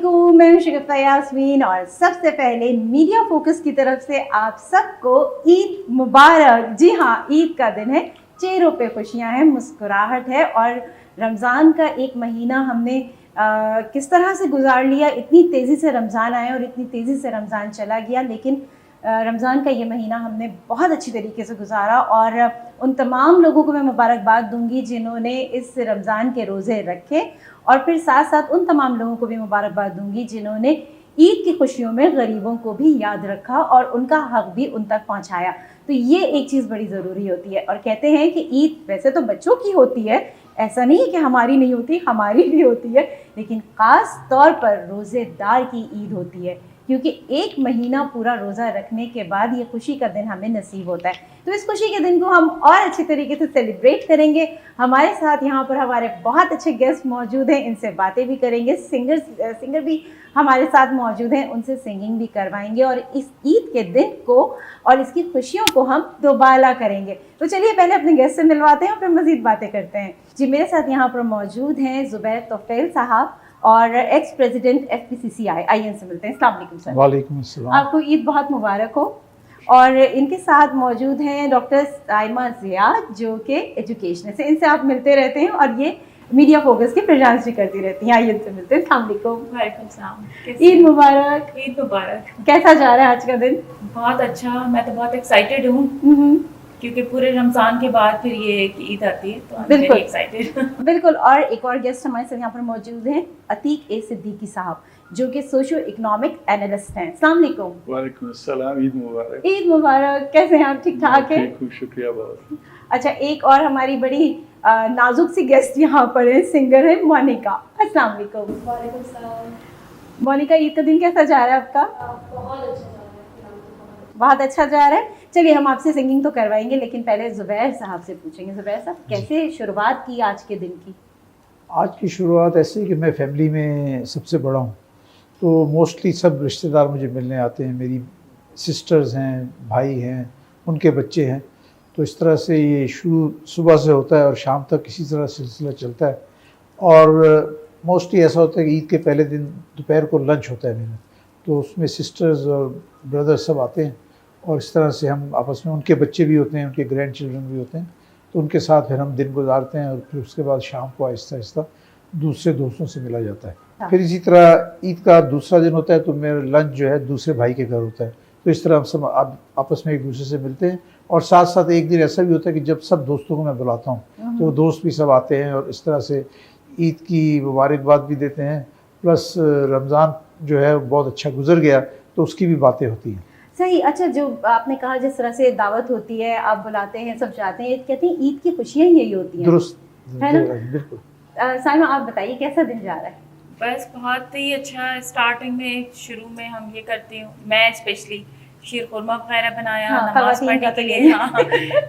वालेकुम, मैं हूं शगुफ्ता यास्मीन और सबसे पहले मीडिया फोकस की तरफ से आप सबको ईद मुबारक। जी हाँ, ईद का दिन है, चेहरों पे खुशियां हैं, मुस्कुराहट है और रमज़ान का एक महीना हमने किस तरह से गुजार लिया। इतनी तेज़ी से रमज़ान आया और इतनी तेज़ी से रमज़ान चला गया, लेकिन रमज़ान का ये महीना हमने बहुत अच्छी तरीके से गुजारा और उन तमाम लोगों को मैं मुबारकबाद दूंगी जिन्होंने इस रमज़ान के रोज़े रखे, और फिर साथ साथ उन तमाम लोगों को भी मुबारकबाद दूंगी जिन्होंने ईद की खुशियों में गरीबों को भी याद रखा और उनका हक भी उन तक पहुंचाया। तो ये एक चीज़ बड़ी ज़रूरी होती है। और कहते हैं कि ईद वैसे तो बच्चों की होती है, ऐसा नहीं है कि हमारी नहीं होती, हमारी भी होती है, लेकिन ख़ास तौर पर रोज़ेदार की ईद होती है, क्योंकि एक महीना पूरा रोज़ा रखने के बाद ये खुशी का दिन हमें नसीब होता है। तो इस खुशी के दिन को हम और अच्छी तरीके से सेलिब्रेट करेंगे। हमारे साथ यहाँ पर हमारे बहुत अच्छे गेस्ट मौजूद हैं, इनसे बातें भी करेंगे, सिंगर भी हमारे साथ मौजूद हैं, उनसे सिंगिंग भी करवाएंगे और इस ईद के दिन को और इसकी खुशियों को हम दोबाला करेंगे। तो चलिए पहले अपने गेस्ट से मिलवाते हैं और फिर मज़ीद बातें करते हैं। जी, मेरे साथ यहाँ पर मौजूद हैं ज़ुबैर तोफ़ैल साहब और एक्स प्रेसिडेंट FPCCI। आइए इनसे मिलते हैं। अस्सलाम वालेकुम सर। वालेकुम अस्सलाम। आपको ईद बहुत मुबारक हो। और इनके साथ मौजूद हैं डॉक्टर साइमा ज़िया, जो कि एजुकेशनल से, इनसे आप मिलते रहते हैं और ये मीडिया फोकस की प्रेजेंस करती रहती हैं। आइए इनसे मिलते हैं। अस्सलाम वालेकुम। वालेकुम सलाम। ईद मुबारक। ईद मुबारक। कैसा जा रहा है आज का दिन? बहुत अच्छा, मैं तो बहुत एक्साइटेड हूँ क्योंकि पूरे रमज़ान के बाद फिर ये ईद आती है, तो आई एम वेरी एक्साइटेड। बिल्कुल। और एक और गेस्ट हमारे साथ यहाँ पर मौजूद हैं, अतीक ए सिद्दीकी साहब, जो कि सोशियो इकोनॉमिक एनालिस्ट हैं। अस्सलाम वालेकुम। वालेकुम अस्सलाम। ईद मुबारक। ईद मुबारक। कैसे हैं आप? ठीक ठाक हैं? ठीक हूँ, शुक्रिया बहुत। अच्छा, एक और हमारी बड़ी नाजुक सी गेस्ट यहाँ पर है, सिंगर है मोनिका। अस्सलाम वालेकुम। वालेकुम सलाम। मोनिका, ईद का दिन कैसा जा रहा है आपका? बहुत अच्छा जा रहा है। बहुत अच्छा जा रहा है। चलिए हम आपसे सिंगिंग तो करवाएंगे, लेकिन पहले ज़ुबैर साहब से पूछेंगे। ज़ुबैर साहब, कैसे शुरुआत की आज के दिन की? आज की शुरुआत ऐसी कि मैं फैमिली में सबसे बड़ा हूँ, तो मोस्टली सब रिश्तेदार मुझे मिलने आते हैं। मेरी सिस्टर्स हैं, भाई हैं, उनके बच्चे हैं, तो इस तरह से ये शुरू सुबह से होता है और शाम तक इसी तरह सिलसिला चलता है। और मोस्टली ऐसा होता है कि ईद के पहले दिन दोपहर को लंच होता है मेरा, तो उसमें सिस्टर्स और ब्रदर्स सब आते हैं और इस तरह से हम आपस में, उनके बच्चे भी होते हैं, उनके ग्रैंड चिल्ड्रन भी होते हैं, तो उनके साथ फिर हम दिन गुजारते हैं और फिर उसके बाद शाम को आहिस्ता आहिस्ता दूसरे दोस्तों से मिला जाता है। हाँ। फिर इसी तरह ईद का दूसरा दिन होता है तो मेरा लंच जो है दूसरे भाई के घर होता है, तो इस तरह हम सब आपस में एक दूसरे से मिलते हैं। और साथ साथ एक दिन ऐसा भी होता है कि जब सब दोस्तों को मैं बुलाता हूँ तो दोस्त भी सब आते हैं और इस तरह से ईद की मुबारकबाद भी देते हैं, प्लस रमज़ान जो है बहुत अच्छा गुजर गया तो उसकी भी बातें होती हैं। सही। अच्छा, जो आपने कहा जिस तरह से दावत होती है, आप बुलाते हैं, सब जाते हैं, कहते हैं ईद की खुशियाँ यही होती हैं। दुरुस्त है ना? बिल्कुल। साइमा, आप बताइए कैसा दिन जा रहा है? बस बहुत ही अच्छा। स्टार्टिंग में, शुरू में हम ये करती हूँ, मैं स्पेशली शीर खुरमा वगैरह बनाया, हाँ, नमाज ख़वातीन पढ़ने का के तो लिए। ये हाँ,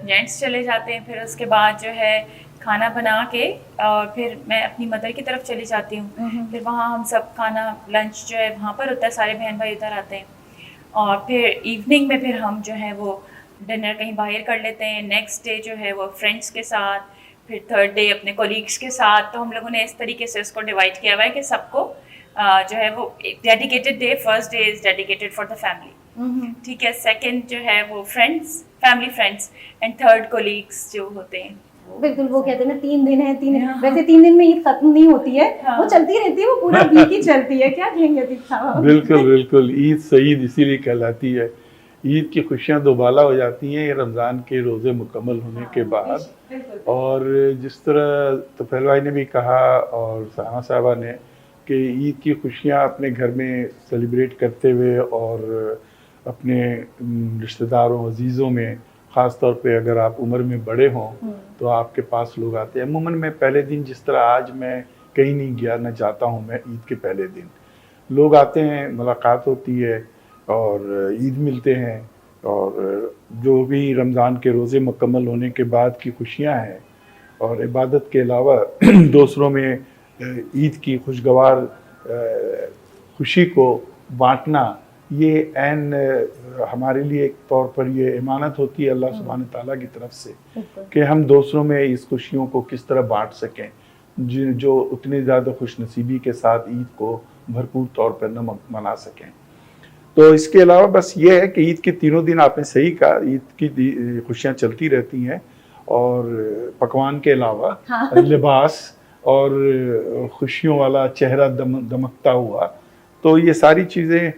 जेंट्स चले जाते हैं। फिर उसके बाद जो है खाना बना के और फिर मैं अपनी मदर की तरफ चली जाती हूँ। फिर वहाँ हम सब खाना, लंच जो है वहाँ पर होता है, सारे बहन भाई उधर आते हैं और फिर इवनिंग में फिर हम जो है वो डिनर कहीं बाहर कर लेते हैं। नेक्स्ट डे जो है वो फ्रेंड्स के साथ, फिर थर्ड डे अपने कोलीग्स के साथ। तो हम लोगों ने इस तरीके से उसको डिवाइड किया हुआ है कि सबको जो है वो dedicated day, first day is dedicated for the family, ठीक है, सेकंड जो है वो friends, family friends, and third colleagues जो होते हैं। बिल्कुल। वो कहते हैं ना 3 दिन है, 3 हाँ। वैसे 3 दिन में ईद खत्म नहीं होती है। हाँ। वो चलती रहती है, वो पूरा वीक ही चलती है। क्या कहेंगे अतीक साहब? बिल्कुल बिल्कुल। ईद सईद इसीलिए कहलाती है। ईद की खुशियाँ दोबाला हो जाती हैं रमज़ान के रोज़े मुकम्मल होने के बाद। और जिस तरह तोफ़ैल भाई ने भी कहा और सामा साहबा ने कि ईद की खुशियाँ अपने घर में सेलिब्रेट करते हुए और अपने रिश्तेदारों अजीज़ों में, ख़ास तौर पे अगर आप उम्र में बड़े हों तो आपके पास लोग आते हैं। अमूमन मैं पहले दिन, जिस तरह आज मैं कहीं नहीं गया, न जाता हूँ मैं ईद के पहले दिन, लोग आते हैं, मुलाकात होती है और ईद मिलते हैं और जो भी रमज़ान के रोज़े मुकम्मल होने के बाद की खुशियाँ हैं और इबादत के अलावा दूसरों में ईद की खुशगवार खुशी को बांटना, ये ऐन हमारे लिए एक तौर पर ये इमानत होती है अल्लाह सुब्हान ताला की तरफ से कि हम दूसरों में इस खुशियों को किस तरह बांट सकें। जो उतनी ज़्यादा खुशनसीबी के साथ ईद को भरपूर तौर पर न मना सकें। तो इसके अलावा बस ये है कि ईद के तीनों दिन आपने सही कहा, ईद की खुशियाँ चलती रहती हैं और पकवान के अलावा हाँ। लिबास और खुशियों वाला चेहरा दमकता हुआ, तो ये सारी चीज़ें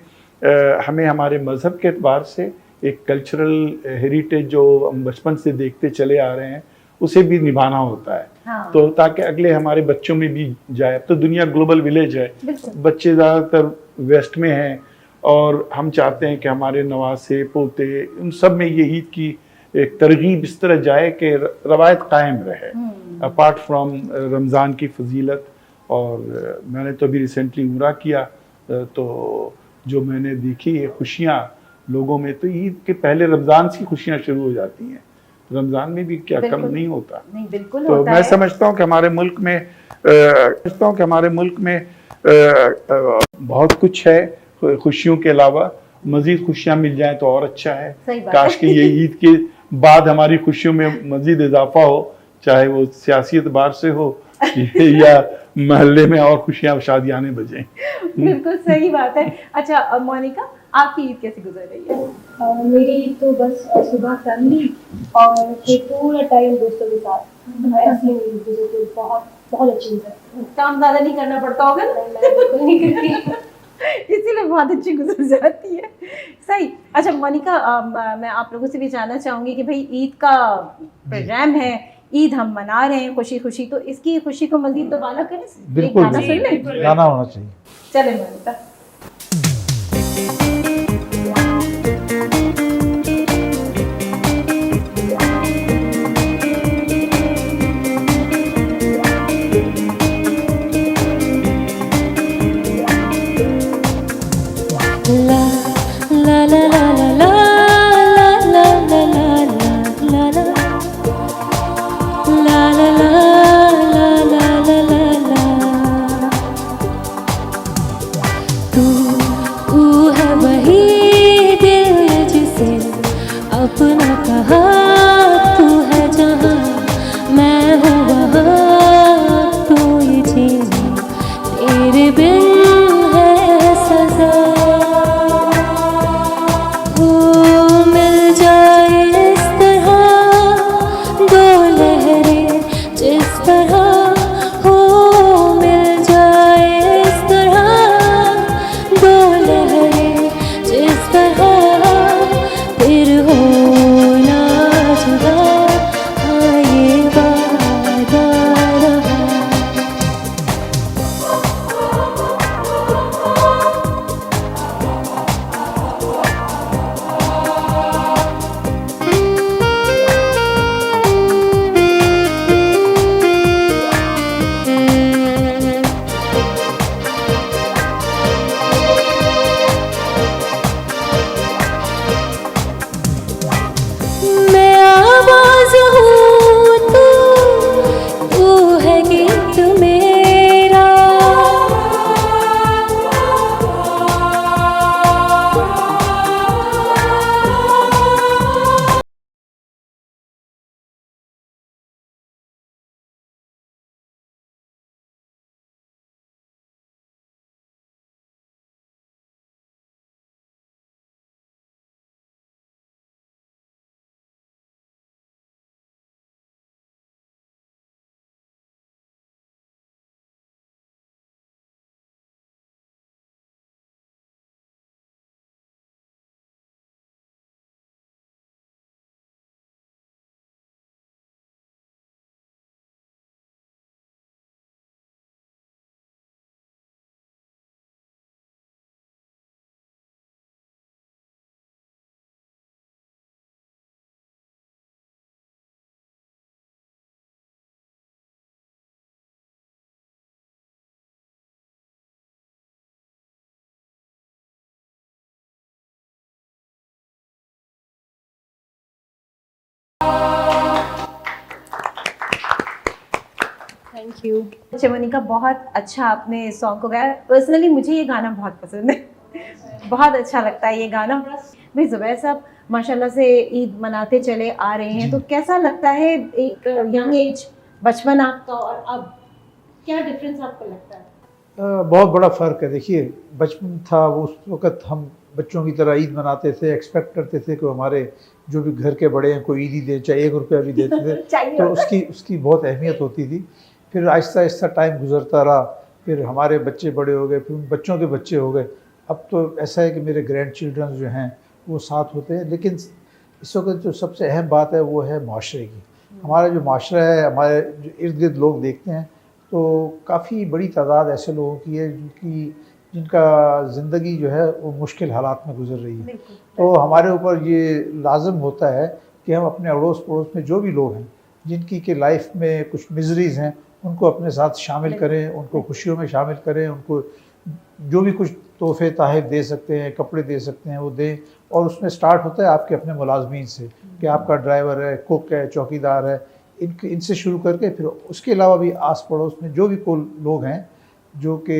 हमें हमारे मज़हब के एतबार से एक कल्चरल हेरिटेज जो हम बचपन से देखते चले आ रहे हैं उसे भी निभाना होता है। हाँ। तो ताकि अगले हमारे बच्चों में भी जाए। तो दुनिया ग्लोबल विलेज है, बच्चे ज़्यादातर वेस्ट में हैं और हम चाहते हैं कि हमारे नवासे पोते उन सब में ये ईद की एक तरगीब इस तरह जाए कि रवायत कायम रहे, अपार्ट फ्रॉम रमज़ान की फजीलत। और मैंने तो अभी रिसेंटली उम्रा किया, तो जो मैंने देखी ये खुशियाँ लोगों में, तो ईद के पहले रमज़ान से खुशियाँ शुरू हो जाती हैं। रमज़ान में भी क्या कम नहीं होता। नहीं, बिल्कुल तो होता मैं है। समझता हूँ कि हमारे मुल्क में बहुत कुछ है, खुशियों के अलावा मज़ीद खुशियाँ मिल जाएं तो और अच्छा है। सही बात काश है। कि ये ईद के बाद हमारी खुशियों में मज़ीद इजाफा हो, चाहे वो सियासी एतबार से हो या महल्ले में और खुशियाँ शादियाने बजें। बिल्कुल सही बात है। अच्छा मोनिका, आपकी ईद कैसी गुजर रही है? मेरी तो बस सुबह फैमिली और फिर पूरा टाइम दोस्तों के साथ ऐसे ही गुजरती, बहुत बहुत अच्छी गुजर। काम ज़्यादा नहीं करना पड़ता होगा ना? मैं बिल्कुल नहीं करती। इसीलिए बहुत अच्छी गुजर जाती है। सही। अच्छा मोनिका, मैं आप लोगों से भी जानना चाहूँगी कि भाई ईद का प्रोग्राम है, ईद हम मना रहे हैं खुशी खुशी, तो इसकी खुशी को मज़ीद दोबारा करें, एक बिल्कुल गाना सुन लें? गाना होना चाहिए। चले मोनिका। अपना कहा तू है जहाँ मैं हूँ वहाँ, तू ये जीने तेरे बिन है सजा। हो मिल जाए इस तरह दो लहरें जिस तरह, हो मिल जाए इस तरह दो लहरें जिस तरह, फिर हो ना जुदा, हाँ ये वादा रहा। मैं आवाज़ हूँ तू है गीत मेरा। Thank you. अच्छा मोनिका, बहुत अच्छा आपने इस सॉन्ग को गाया। पर्सनली मुझे ये गाना बहुत पसंद है, बहुत अच्छा लगता है ये गाना। भाई ज़ुबैर साहब माशाल्लाह से ईद मनाते चले आ रहे हैं, तो कैसा लगता है एक यंग एज, बचपन आपका और अब क्या डिफरेंस आपको लगता है? बहुत बड़ा फ़र्क है। देखिए, बचपन था वो, उस वक़्त हम बच्चों की तरह ईद मनाते थे, एक्सपेक्ट करते थे कि हमारे जो भी घर के बड़े हैं कोई ईद ही दे, चाहे 1 रुपया भी देते थे चाहिए तो होता उसकी बहुत अहमियत होती थी। फिर आहिस्ता-आहिस्ता टाइम गुज़रता रहा, फिर हमारे बच्चे बड़े हो गए, फिर उन बच्चों के बच्चे हो गए। अब तो ऐसा है कि मेरे ग्रैंड चिल्ड्रन जो हैं वो साथ होते हैं। लेकिन इस वक़्त जो सबसे अहम बात है वो है माशरे की। हमारा जो माशरा है, हमारे जो इर्द-गिर्द लोग देखते हैं तो काफ़ी बड़ी तादाद ऐसे लोगों की है जिनका ज़िंदगी जो है वो मुश्किल हालात में गुज़र रही है। बिल्कुल। तो हमारे ऊपर ये लाज़िम होता है कि हम अपने अड़ोस पड़ोस में जो भी लोग हैं जिनकी कि लाइफ में कुछ मिजरीज़ हैं उनको अपने साथ शामिल करें, उनको खुशियों में शामिल करें, उनको जो भी कुछ तोहफ़े तोहफ़े दे सकते हैं, कपड़े दे सकते हैं वो दें। और उसमें स्टार्ट होता है आपके अपने मुलाजमीन से कि आपका ड्राइवर है, कुक है, चौकीदार है, इनसे शुरू करके फिर उसके अलावा भी आस पड़ोस में जो भी कोई लोग हैं जो कि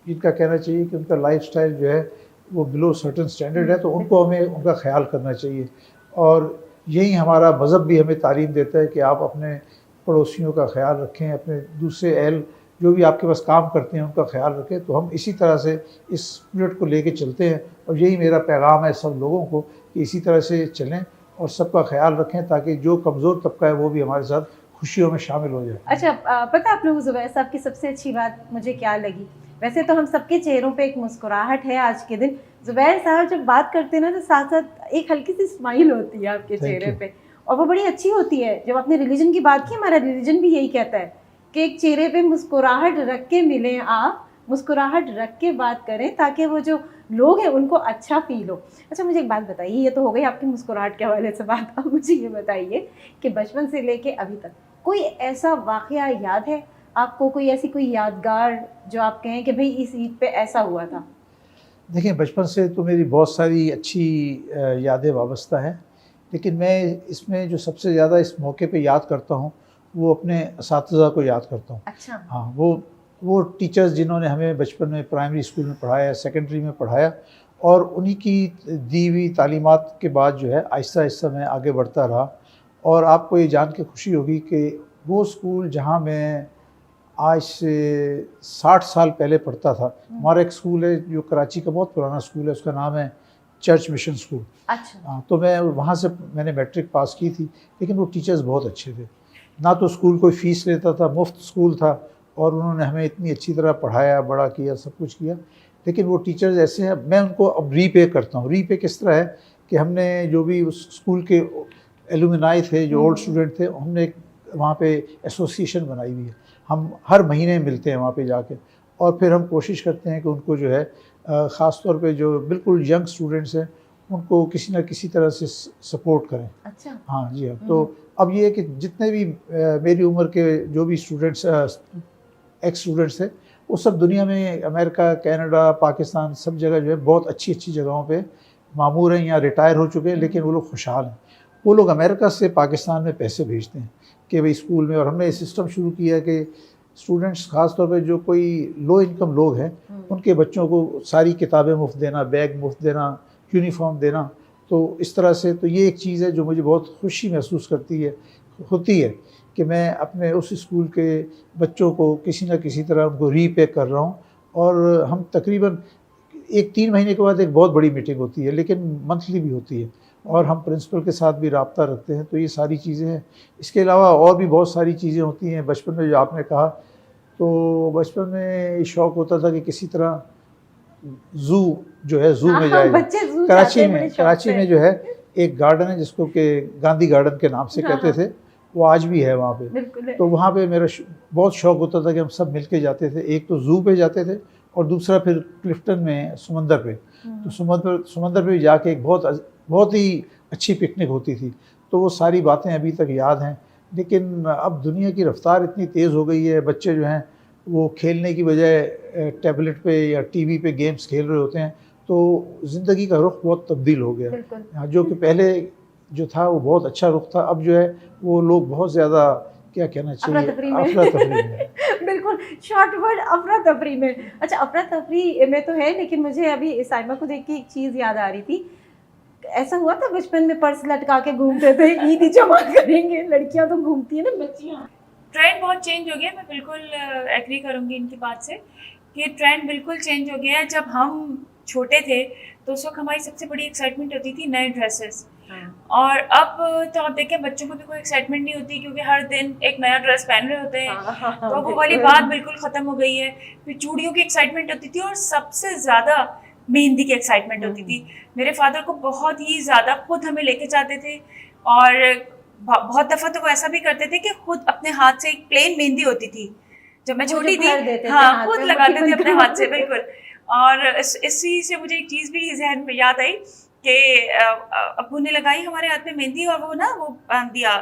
जिनका कहना चाहिए कि उनका लाइफस्टाइल जो है वो बिलो सर्टेन स्टैंडर्ड है, तो उनको हमें उनका ख्याल करना चाहिए। और यही हमारा मज़हब भी हमें तालीम देता है कि आप अपने पड़ोसियों का ख्याल रखें, अपने दूसरे अहल जो भी आपके पास काम करते हैं उनका ख्याल रखें। तो हम इसी तरह से इस स्पिरिट को लेके चलते हैं और यही मेरा पैगाम है सब लोगों को कि इसी तरह से चलें और सबका ख्याल रखें ताकि जो कमज़ोर तबका है वो भी हमारे साथ खुशियों में शामिल हो जाए। अच्छा, पता आप लोग ज़ुबैर साहब की सबसे अच्छी बात मुझे क्या लगी? वैसे तो हम सबके चेहरों पे एक मुस्कुराहट है आज के दिन। ज़ुबैर साहब जब बात करते हैं ना तो साथ साथ एक हल्की सी स्माइल होती है आपके चेहरे पे और वो बड़ी अच्छी होती है। जब आपने रिलीजन की बात की, हमारा रिलीजन भी यही कहता है कि एक चेहरे पे मुस्कुराहट रख के मिलें, आप मुस्कुराहट रख के बात करें ताकि वो जो लोग हैं उनको अच्छा फील हो। अच्छा, मुझे एक बात बताइए, ये तो हो गई आपकी मुस्कुराहट के हवाले से बात। अब मुझे ये बताइए कि बचपन से लेके अभी तक कोई ऐसा वाक़या याद है आपको, कोई यादगार जो आप कहें कि भाई इस ईद पे ऐसा हुआ था? देखिए, बचपन से तो मेरी बहुत सारी अच्छी यादें वाबस्ता हैं, लेकिन मैं इसमें जो सबसे ज़्यादा इस मौके पे याद करता हूँ वो अपने असातिज़ा को याद करता हूँ। अच्छा। हाँ, वो टीचर्स जिन्होंने हमें बचपन में प्राइमरी स्कूल में पढ़ाया, सेकेंडरी में पढ़ाया और उन्हीं की दी हुई तालीमात के बाद जो है आहिस्ता आहिस्ता मैं आगे बढ़ता रहा। और आपको ये जान के खुशी होगी कि वो स्कूल जहाँ मैं आज से 60 साल पहले पढ़ता था, हमारा एक स्कूल है जो कराची का बहुत पुराना स्कूल है, उसका नाम है चर्च मिशन स्कूल। अच्छा। हाँ, तो मैं वहाँ से मैंने मैट्रिक पास की थी, लेकिन वो टीचर्स बहुत अच्छे थे। ना तो स्कूल कोई फ़ीस लेता था, मुफ्त स्कूल था और उन्होंने हमें इतनी अच्छी तरह पढ़ाया, बड़ा किया, सब कुछ किया। लेकिन वो टीचर्स ऐसे हैं, मैं उनको अब रीपे करता हूँ। रीपे किस तरह है कि हमने जो भी उस स्कूल के एलुमनाई थे, जो ओल्ड स्टूडेंट थे, हमने एक वहाँ पे एसोसिएशन बनाई हुई है। हम हर महीने मिलते हैं वहाँ पे जाके और फिर हम कोशिश करते हैं कि उनको जो है ख़ास तौर पे जो बिल्कुल यंग स्टूडेंट्स हैं उनको किसी न किसी तरह से सपोर्ट करें। अच्छा। हाँ जी, हाँ। तो अब ये है कि जितने भी मेरी उम्र के जो भी स्टूडेंट्स एक्स स्टूडेंट्स थे वो सब दुनिया में अमेरिका, कनाडा, पाकिस्तान सब जगह जो है बहुत अच्छी अच्छी जगहों पे मामूर हैं या रिटायर हो चुके हैं, लेकिन वो लोग खुशहाल हैं। वो लोग अमेरिका से पाकिस्तान में पैसे भेजते हैं कि भाई स्कूल में। और हमने ये सिस्टम शुरू किया है कि स्टूडेंट्स ख़ास तौर पे जो कोई लो इनकम लोग हैं उनके बच्चों को सारी किताबें मुफ्त देना, बैग मुफ्त देना, यूनिफॉर्म देना। तो इस तरह से तो ये एक चीज़ है जो मुझे बहुत खुशी महसूस होती है कि मैं अपने उस स्कूल के बच्चों को किसी न किसी तरह उनको रीपे कर रहा हूँ। और हम तकरीबन 3 महीने के बाद एक बहुत बड़ी मीटिंग होती है, लेकिन मंथली भी होती है और हम प्रिंसिपल के साथ भी रब्ता रखते हैं। तो ये सारी चीज़ें हैं। इसके अलावा और भी बहुत सारी चीज़ें होती हैं। बचपन में जो आपने कहा, तो बचपन में शौक़ होता था कि किसी तरह ज़ू जो है, ज़ू में जाए। कराची में जो है एक गार्डन है जिसको कि गांधी गार्डन के नाम से कहते थे, वो आज भी है वहाँ पे। तो वहाँ पे मेरा बहुत शौक़ होता था कि हम सब मिल के जाते थे। एक तो ज़ू पे जाते थे और दूसरा फिर क्लिफ्टन में समंदर पे। तो समंदर पे जाके एक बहुत ही अच्छी पिकनिक होती थी। तो वो सारी बातें अभी तक याद हैं। लेकिन अब दुनिया की रफ्तार इतनी तेज़ हो गई है, बच्चे जो हैं वो खेलने की बजाय टैबलेट पे या टीवी पे गेम्स खेल रहे होते हैं। तो ज़िंदगी का रुख बहुत तब्दील हो गया। जो कि पहले जो था वो बहुत अच्छा रुख था, अब जो है वो लोग बहुत ज़्यादा क्या कहना चाहिए, अफरा तफरी में। बिल्कुल, शॉर्ट वर्ड अफरा तफरी में। अच्छा, अफरा तफरी में तो है, लेकिन मुझे अभी साइमा को देख के एक चीज़ याद आ रही थी। ऐसा हुआ था बचपन में पर्स लटका के घूमते थे, ईद जमा करेंगे, लड़कियां तो घूमती है ना, बच्चियां। ट्रेंड बहुत चेंज हो गया, मैं बिल्कुल एग्री करूँगी इनकी बात से कि ट्रेंड बिल्कुल चेंज हो गया है। जब हम छोटे थे तो उस वक्त हमारी सबसे बड़ी एक्साइटमेंट होती थी नए ड्रेसेस, और अब तो आप देखें बच्चों को भी कोई एक्साइटमेंट नहीं होती क्योंकि हर दिन एक नया ड्रेस पहन रहे होते हैं। तो वो वाली बात बिल्कुल ख़त्म हो गई है। फिर चूड़ियों की एक्साइटमेंट होती थी और सबसे ज़्यादा मेहंदी की एक्साइटमेंट होती थी। मेरे फादर को बहुत ही ज़्यादा खुद हमें लेके जाते थे, और बहुत दफ़ा तो वो ऐसा भी करते थे कि खुद अपने हाथ से एक प्लेन मेहंदी होती थी जब मैं छोटी थी, हाँ खुद लगाते थे अपने हाथ से, बिल्कुल। और इसी से मुझे एक चीज़ भी जहन में याद आई कि अब्बू ने लगाई हमारे हाथ में मेहंदी, और वो ना वो बांध दिया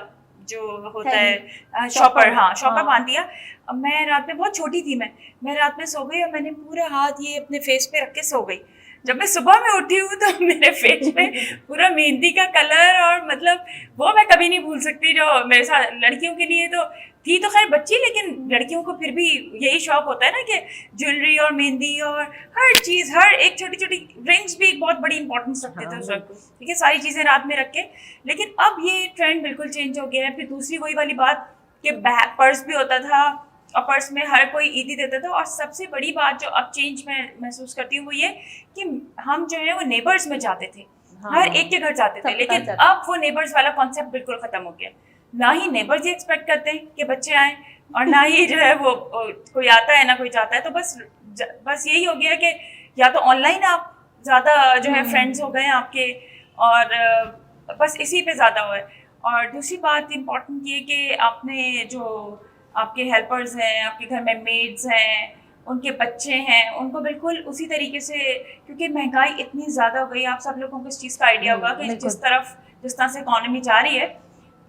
जो होता है शॉपर, हाँ शॉपर बांध दिया। अब मैं रात में बहुत छोटी थी, मैं रात में सो गई और मैंने पूरा हाथ ये अपने फेस पे रख के सो गई। जब मैं सुबह में उठी हूँ तो मेरे फेस पे पूरा मेहंदी का कलर, और मतलब वो मैं कभी नहीं भूल सकती। जो मेरे साथ लड़कियों के लिए तो थी तो खैर बच्ची, लेकिन लड़कियों को फिर भी यही शौक होता है ना कि ज्वेलरी और मेहंदी और हर चीज़, हर एक छोटी छोटी रिंग्स भी एक बहुत बड़ी इंपॉर्टेंस रखते थे उस वक्त, ठीक है, सारी चीज़ें रात में रख के। लेकिन अब ये ट्रेंड बिल्कुल चेंज हो गया है। फिर दूसरी वही वाली बात कि पर्स भी होता था, और पर्स में हर कोई ईदी देता था। और सबसे बड़ी बात जो अब चेंज मैं महसूस करती हूँ वो ये कि हम जो है वो नेबर्स में जाते थे, हर एक के घर जाते थे, लेकिन अब वो नेबर्स वाला कॉन्सेप्ट बिल्कुल ख़त्म हो गया। ना ही नेबर्स ये एक्सपेक्ट करते हैं कि बच्चे आए, और ना ही जो है वो कोई आता है ना कोई जाता है। तो बस यही हो गया कि या तो ऑनलाइन आप ज़्यादा जो है फ्रेंड्स हो गए हैं आपके, और बस इसी पे ज़्यादा हुआ है। और दूसरी बात इम्पॉर्टेंट ये कि आपने जो आपके हेल्पर्स हैं, आपके घर में मेड्स हैं, उनके बच्चे हैं, उनको बिल्कुल उसी तरीके से, क्योंकि महंगाई इतनी ज़्यादा हो गई, आप सब लोगों को इस चीज़ का आइडिया होगा कि जिस तरह से इकॉनमी जा रही है,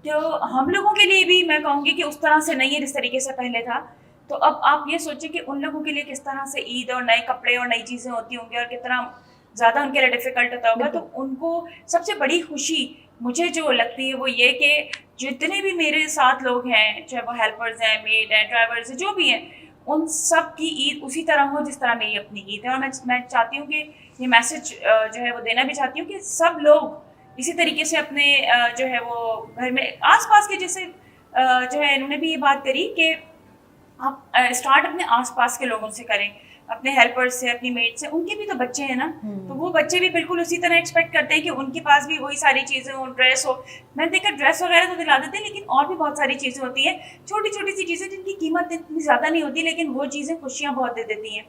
तो हम लोगों के लिए भी मैं कहूँगी कि उस तरह से नहीं है जिस तरीके से पहले था। तो अब आप ये सोचिए कि उन लोगों के लिए किस तरह से ईद और नए कपड़े और नई चीज़ें होती होंगी, और कितना ज़्यादा उनके लिए डिफ़िकल्ट होता होगा। तो उनको सबसे बड़ी खुशी मुझे जो लगती है वो ये कि जितने भी मेरे साथ लोग हैं, चाहे वो हेल्पर्स हैं, मेड हैं, ड्राइवर्स हैं, जो भी हैं, उन सब की ईद उसी तरह हो जिस तरह मेरी अपनी ईद है। और मैं चाहती हूँ कि ये मैसेज जो है वो देना भी चाहती हूँ कि सब लोग इसी तरीके से अपने जो है वो घर में आसपास के, जैसे जो है इन्होंने भी ये बात करी कि आप स्टार्ट अपने आसपास के लोगों से करें, अपने हेल्पर्स से, अपनी मेड से। उनके भी तो बच्चे हैं ना, तो वो बच्चे भी बिल्कुल उसी तरह एक्सपेक्ट करते हैं कि उनके पास भी वही सारी चीज़ें हो, ड्रेस हो। मैंने देखा ड्रेस वगैरह तो दिला देते हैं, लेकिन और भी बहुत सारी चीज़ें होती हैं, छोटी छोटी सी चीज़ें जिनकी कीमत इतनी ज़्यादा नहीं होती, लेकिन वो चीज़ें खुशियाँ बहुत दे देती हैं।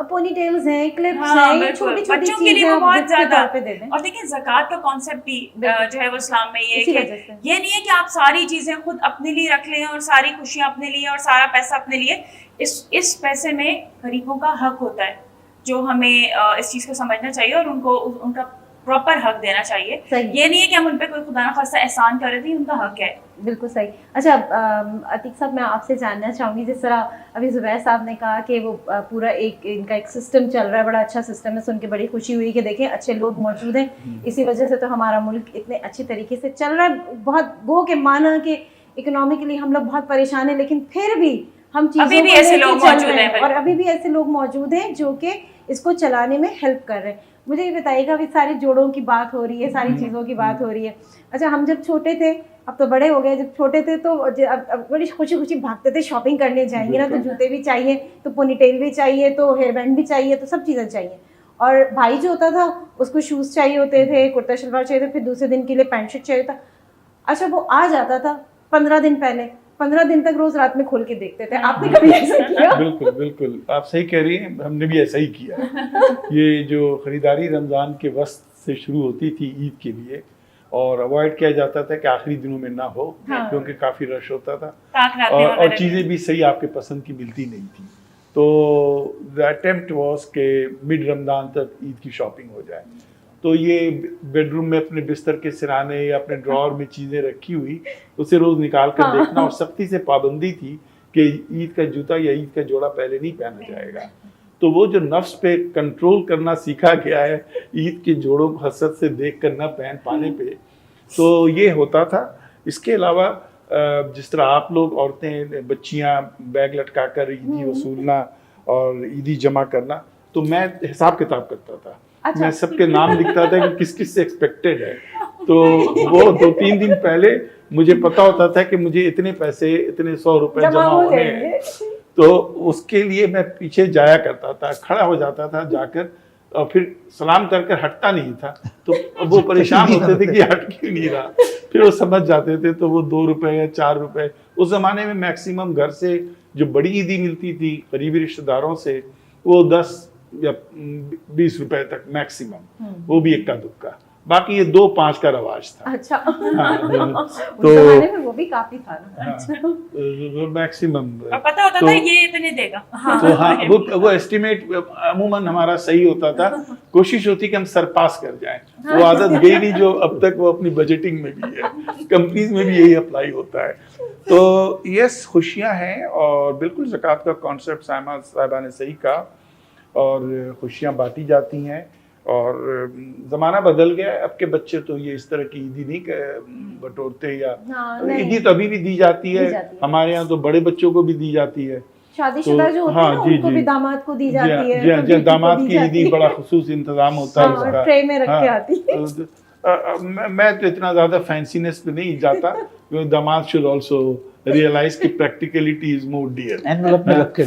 पोनीटेल्स हैं, क्लिप्स हाँ, हैं, बिल्कुल। छोटी छोटी बच्चों के लिए वो बहुत ज्यादा। पे दे दें। और देखिए ज़कात का कॉन्सेप्ट भी जो है वो इस्लाम में ये इसी है वजह से। कि ये नहीं है कि आप सारी चीज़ें खुद अपने लिए रख लें और सारी खुशियाँ अपने लिए और सारा पैसा अपने लिए। इस पैसे में गरीबों का हक होता है, जो हमें इस चीज़ को समझना चाहिए और उनको उनका प्रॉपर हक देना चाहिए। ये नहीं है कि हम उन पर कोई खुदा न खास्ता एहसान कर रहे थे, उनका हक है। बिल्कुल सही। अच्छा अतीक साहब, मैं आपसे जानना चाहूँगी, जिस तरह अभी ज़ुबैर साहब ने कहा कि वो पूरा इनका एक सिस्टम चल रहा है, बड़ा अच्छा सिस्टम है, सुन के बड़ी खुशी हुई कि देखें अच्छे लोग मौजूद हैं, इसी वजह से तो हमारा मुल्क इतने अच्छी तरीके से चल रहा है। बहुत गो के माना कि इकोनॉमिकली हम लोग बहुत परेशान हैं, लेकिन फिर भी हम चीज़ों अभी भी को ऐसे लेके लोग चल मौजूद रहे हैं, हैं, और अभी भी ऐसे लोग मौजूद हैं जो कि इसको चलाने में हेल्प कर रहे हैं। मुझे ये बताइएगा, अभी सारी जोड़ों की बात हो रही है, सारी चीज़ों की बात हो रही है। अच्छा, हम जब छोटे थे, अब तो बड़े हो गए, जब छोटे थे तो अब बड़ी खुशी खुशी भागते थे, शॉपिंग करने जाएंगे ना तो जूते भी चाहिए, तो पोनीटेल भी चाहिए, तो हेयर बैंड भी चाहिए, तो सब चीज़ें चाहिए। और भाई जो होता था उसको शूज़ चाहिए होते थे, कुर्ता शलवार चाहिए था, फिर दूसरे दिन के लिए पैंट शर्ट चाहिए था। अच्छा, वो आ जाता था 15 दिन पहले, 15 दिन तक रोज रात में खोल के देखते थे। आपने कभी ऐसा किया? बिल्कुल बिल्कुल, आप सही कह रही हैं, हमने भी ऐसा ही किया। ये जो खरीदारी रमज़ान के वक्त से शुरू होती थी ईद के लिए, और अवॉइड किया जाता था कि आखिरी दिनों में ना हो, क्योंकि काफ़ी रश होता था और चीज़ें भी सही आपके पसंद की मिलती नहीं थी। तो द अटेम्प्ट वॉज के मिड रमज़ान तक ईद की शॉपिंग हो जाए। तो ये बेडरूम में अपने बिस्तर के सिराने या अपने ड्रॉअर में चीज़ें रखी हुई, उसे रोज़ निकाल कर देखना, और सख्ती से पाबंदी थी कि ईद का जूता या ईद का जोड़ा पहले नहीं पहना जाएगा। तो वो जो नफ्स पे कंट्रोल करना सीखा गया है ईद के जोड़ों को हसरत से देख कर न पहन पाने पे, तो ये होता था। इसके अलावा जिस तरह आप लोग औरतें, बच्चियाँ बैग लटका कर ईदी वसूलना और ईदी जमा करना, तो मैं हिसाब किताब करता था। अच्छा। मैं सबके नाम लिखता था कि किस किस से एक्सपेक्टेड है, तो वो 2-3 दिन पहले मुझे पता होता था कि मुझे इतने पैसे, इतने 100 रुपए जमा होने हैं। तो उसके लिए मैं पीछे जाया करता था, खड़ा हो जाता था जाकर, और फिर सलाम कर हटता नहीं था। तो वो परेशान होते थे कि हट क्यों नहीं रहा। फिर वो समझ जाते थे, तो वो 2 रुपए या 4 रुपए, उस जमाने में मैक्सिमम घर से जो बड़ी ईदी मिलती थी करीबी रिश्तेदारों से, वो 10 या 20 रुपए तक मैक्सिमम, वो भी इक्का दुक्का, बाकी ये 2-5 का रवाज था। अच्छा। हाँ, उस जमाने में वो भी काफी था ना। तो मैक्सिमम और पता होता था ये इतने देगा। तो हाँ, वो एस्टिमेट अमूमन हमारा सही होता था। कोशिश होती कि हम सरपास कर जाएं। वो आदत गई नहीं जो अब तक वो अपनी बजटिंग में भी है, कंपनीज में भी यही अप्लाई होता है। तो यस, खुशियां हैं, और बिल्कुल ज़कात का कॉन्सेप्ट साहिबा ने सही कहा, और खुशियां बांटी जाती हैं। और ज़माना बदल गया है, अब के बच्चे तो ये इस तरह की ईदी नहीं बटोरते, या ईदी तो अभी भी दी जाती है। हमारे यहाँ तो बड़े बच्चों को भी दी जाती है, शादीशुदा जो होते हैं ना, उनको भी दामाद को दी जाती है। जी, दामाद की ईदी बड़ा खुसूस इंतजाम होता है उसका, ट्रे में रख के आती है। मैं तो इतना ज्यादा फैंसीनेस पे नहीं जाता, क्योंकि दामाद शुड आल्सो रियलाइज कि practicality is more dear. Envelope में रख के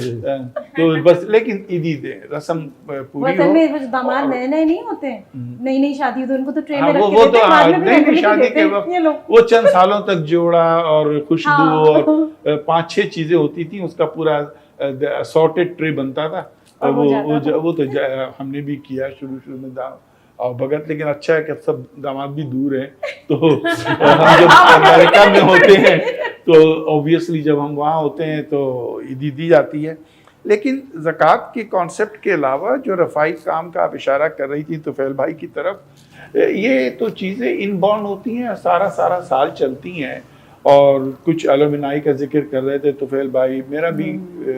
तो बस, लेकिन ईदी दे, रस्म पूरी हो। में वो दामाद नए नए नहीं होते हैं, नई शादी होती है, उनको तो ट्रे में रख के वो देते तो हैं, बाद में भी नई शादी के वक्त वो चंद सालों तक जोड़ा और खुशबू और 5-6 चीजें होती थी, उसका पूरा असॉर्टेड ट्रे बनता था। वो तो हमने भी किया शुरू में और भगत, लेकिन अच्छा है कि सब दामाद भी दूर हैं, तो हम जब अमेरिका में होते हैं तो ऑब्वियसली जब हम वहाँ होते हैं तो ईदी दी जाती है। लेकिन ज़कात के कॉन्सेप्ट के अलावा जो रफ़ाई काम का आप इशारा कर रही थी तुफैल भाई की तरफ, ये तो चीज़ें इनबॉर्न होती हैं, सारा साल चलती हैं। और कुछ एलुमनाई का जिक्र कर रहे थे तुफैल भाई, मेरा भी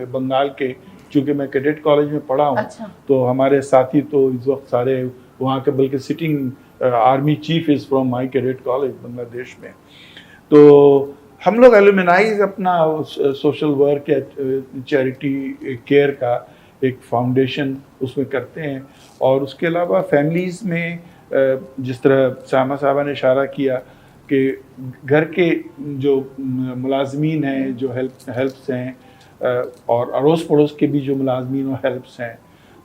बंगाल के, चूँकि मैं कैडेट कॉलेज में पढ़ा हूँ। अच्छा। तो हमारे साथी तो इस वक्त सारे वहाँ के, बल्कि sitting army chief is from my cadet college Bangladesh में। तो हम लोग एलुमनाइज अपना सोशल वर्क या चैरिटी केयर का एक फाउंडेशन उसमें करते हैं। और उसके अलावा फैमिलीज़ में जिस तरह सामा साहबा ने इशारा किया कि घर के जो मुलाजमीन हैं, जो हेल्प्स हैं, और अड़ोस पड़ोस के भी जो मुलाजमीन और हेल्प्स हैं,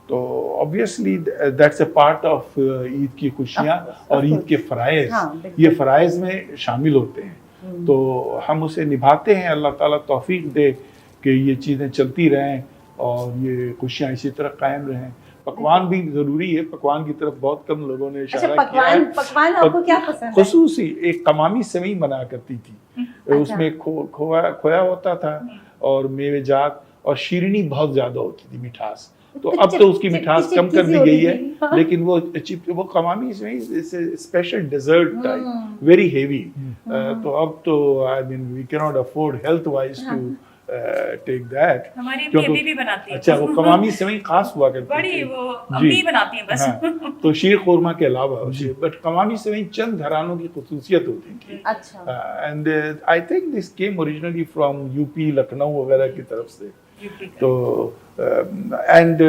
तो obviously that's a part of Eid की खुशियाँ और ईद के फ़राइज़। ये फ़राइज़ में शामिल होते हैं, तो हम उसे निभाते हैं। अल्लाह ताला तौफीक दे कि ये चीज़ें चलती रहें और ये खुशियाँ इसी तरह कायम रहें। पकवान भी ज़रूरी है, पकवान की तरफ बहुत कम लोगों ने इशारा किया है। पकवान आपको क्या पसंद है? खुसूसी एक कमामी सेवई बना करती थी। अच्छा। उसमें खोया होता था और मेवे जात और शीरनी बहुत ज़्यादा होती थी, मिठास। तो अब तो उसकी मिठास कम कर दी गई है, लेकिन वो कमामी special dessert type, very heavy. तो अब तो I mean we can not afford health wise to take that. हमारी अम्मी भी बनाती है। अच्छा, वो कमामी सेवई खास हुआ करती बड़ी थी, वो अम्मी बनाती है बस। हाँ, तो शीर खुरमा के अलावा, बट कमामी सेवई चंद घरानों की खुसूसियत होती थी। अच्छा। And I think this came originally from UP, Lucknow वगैरह की तरफ से। तो एंड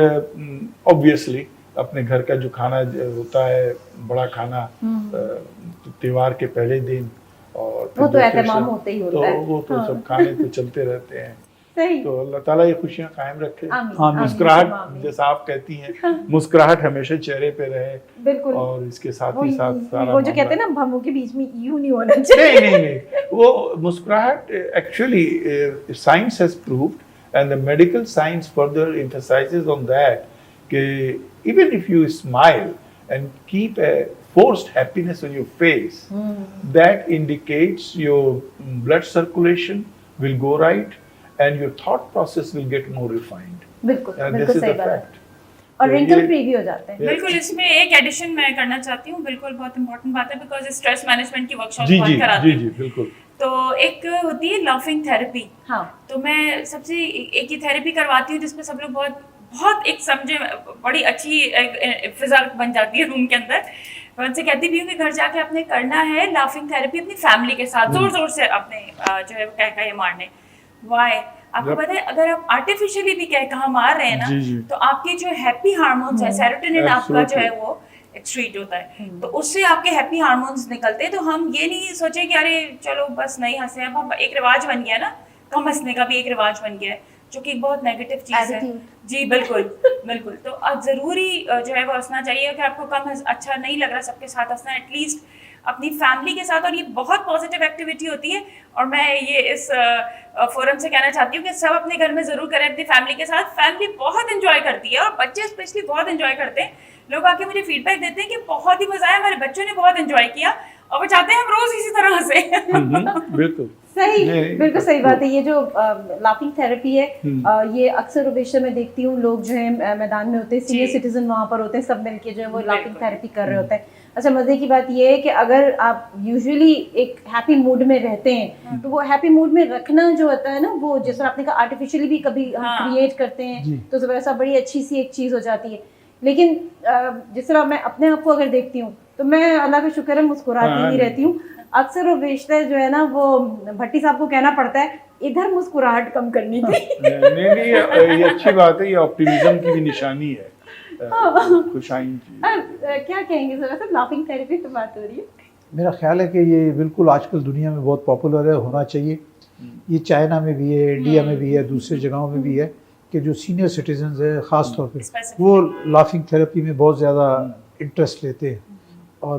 ऑब्वियसली अपने घर का जो खाना होता है, बड़ा खाना त्योहार के पहले दिन, और वो तो एहतमाम होते ही होता है। तो वो तो सब खाने तो चलते रहते हैं। सही। तो अल्लाह ताला ये खुशियाँ कायम रखे। आमीन। मुस्कुराहट, जैसा आप कहती हैं, मुस्कुराहट हमेशा चेहरे पे रहे। बिल्कुल। और इसके साथ ही साथ सारा वो जो कहते हैं ना, भमों के बीच में यूं नहीं होना चाहिए। नहीं, वो मुस्कुराहट actually science has proved and the medical science further emphasizes on that that even if you smile and keep a forced happiness on your face, that indicates your blood circulation will go right and your thought process will get more refined. बिल्कुल, And बिल्कुल this is सही the बात fact. और तो wrinkle ये- free भी हो जाते हैं। बिल्कुल, इसमें एक एडिशन मैं करना चाहती हूँ, बिल्कुल बहुत इंपॉर्टेंट बात है, बिकॉज स्ट्रेस मैनेजमेंट की वर्कशॉप जी बहुत कराती हूँ। जी बिल्कुल। तो एक होती है लाफिंग थेरेपी। हाँ। तो मैं सबसे एक ही थेरेपी करवाती हूँ जिसमें सब लोग बहुत एक समझे, बड़ी अच्छी फिजा बन जाती है रूम के अंदर। मैं उनसे कहती भी हूँ कि घर जाके आपने करना है लाफिंग थेरेपी अपनी फैमिली के साथ, जोर जोर से अपने जो है कह ये मारने। वाई आपको पता है, अगर आप आर्टिफिशियली भी कहा मार रहे हैं ना, जी। तो आपके जो हैप्पी हार्मोन्स है, सेरोटोनिन आपका जो है वो इट्स स्वीट होता है, तो उससे आपके हैप्पी हार्मोन्स निकलते हैं। तो हम ये नहीं सोचे कि अरे चलो बस नहीं हंसे, अब हम एक रिवाज बन गया ना, कम हंसने का भी एक रिवाज बन गया है, जो कि एक बहुत नेगेटिव चीज़ है। Attitude. जी बिल्कुल बिल्कुल। तो अब ज़रूरी जो है वो हंसना चाहिए। अगर आपको कम अच्छा नहीं लग रहा सबके साथ हंसना, एटलीस्ट अपनी फैमिली के साथ, और ये बहुत पॉजिटिव एक्टिविटी होती है। और मैं ये इस फोरम से कहना चाहती हूँ कि सब अपने घर में ज़रूर करें अपनी फैमिली के साथ। फैमिली बहुत इंजॉय करती है और बच्चे स्पेशली बहुत इंजॉय करते हैं। लोग आके मुझे फीडबैक देते हैं कि बहुत ही मज़ा आया, हमारे बच्चों ने बहुत इंजॉय किया और वो चाहते हैं हम रोज़ इसी तरह हंसे। बिल्कुल सही, नहीं, बिल्कुल सही बात है। ये जो लाफिंग थेरेपी है, ये अक्सर और मैं देखती हूँ लोग जो है मैदान में होते हैं, सीनियर सिटीजन वहाँ पर होते हैं, सब मिलके जो है वो लाफिंग थेरेपी कर रहे होते हैं। अच्छा, मजे की बात ये है कि अगर आप यूजुअली एक हैप्पी मूड में रहते हैं तो वो हैप्पी मूड में रखना जो होता है ना, वो जिस तरह आपने कहा आर्टिफिशियली भी कभी हम क्रिएट करते हैं तो वैसा बड़ी अच्छी सी एक चीज़ हो जाती है। लेकिन जिस तरह मैं अपने आप को अगर देखती हूँ तो मैं अल्लाह का शुक्र है मुस्कुराती ही रहती हूँ। अक्सर और बेशतर जो है ना वो भट्टी साहब को कहना पड़ता है इधर मुस्कुराहट कम करनी थी। नहीं, ये अच्छी बात है, ये ऑप्टिमिज्म की भी निशानी है, खुशाइन की। क्या कहेंगे सर, वैसे लाफिंग थेरेपी पे बात हो रही है। मेरा ख्याल है कि ये बिल्कुल आजकल दुनिया में बहुत पॉपुलर है, होना चाहिए। ये चाइना में भी है, इंडिया में भी है, दूसरी जगहों में भी है कि जो सीनियर सिटीजन्स हैं ख़ास तौर पे वो लाफिंग थेरेपी में बहुत ज़्यादा इंटरेस्ट लेते हैं। और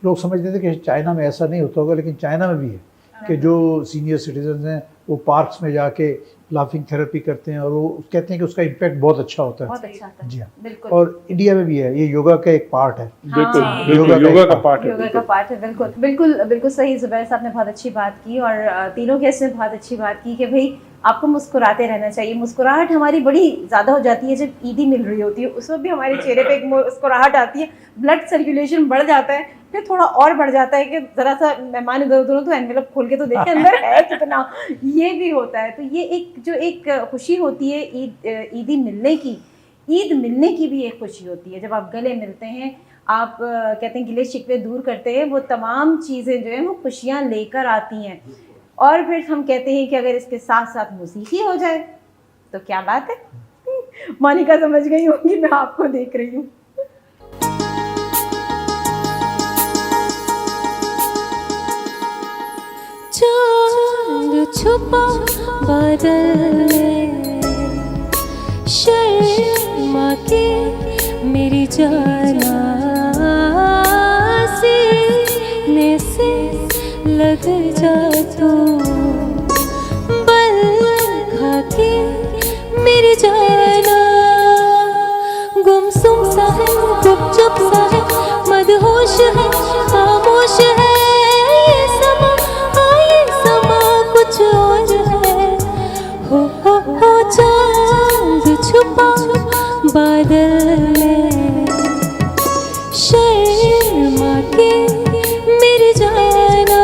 लोग समझते थे कि चाइना में ऐसा नहीं होता होगा, लेकिन चाइना में भी है कि जो सीनियर सिटीजन्स हैं वो पार्क्स में जाके लाफिंग थेरेपी करते हैं और वो कहते हैं कि उसका इम्पैक्ट बहुत अच्छा होता है। बहुत अच्छा था। जी हाँ, बिल्कुल। और इंडिया में भी है, ये योगा का एक पार्ट है। बिल्कुल हाँ। योगा का पार्ट है। योगा का पार्ट है, बिल्कुल बिल्कुल बिल्कुल सही। जुबैर साहब ने बहुत अच्छी बात की और तीनों गेस्ट ने बहुत अच्छी बात की कि भाई आपको मुस्कुराते रहना चाहिए। मुस्कुराहट हमारी बड़ी ज़्यादा हो जाती है जब ईदी मिल रही होती है, उस वक्त भी हमारे चेहरे पे एक मुस्कुराहट आती है, ब्लड सर्कुलेशन बढ़ जाता है, फिर थोड़ा और बढ़ जाता है कि ज़रा सा मेहमान इधर उधर तो एनवेलप खोल के तो देखे अंदर है कितना, ये भी होता है। तो ये एक जो एक खुशी होती है ईदी मिलने की, ईद मिलने की भी एक खुशी होती है। जब आप गले मिलते हैं, आप कहते हैं गिले शिकवे दूर करते हैं, वो तमाम चीज़ें जो हैं वो खुशियाँ लेकर आती हैं। और फिर हम कहते हैं कि अगर इसके साथ साथ मौसीकी हो जाए तो क्या बात है। मोनिका समझ गई होंगी, मैं आपको देख रही हूँ। चांद छुपा बादल में, शर्मा के मेरी जाना सीने से लग जा तो, बल खा के मेरी जाना। गुमसुम सा है, गुपचुप सा है, मदहोश है, खामोश है ये समा, हाँ ये समा कुछ और है। हो चांद छुपा बादल में, शर्मा के मेरी जाना।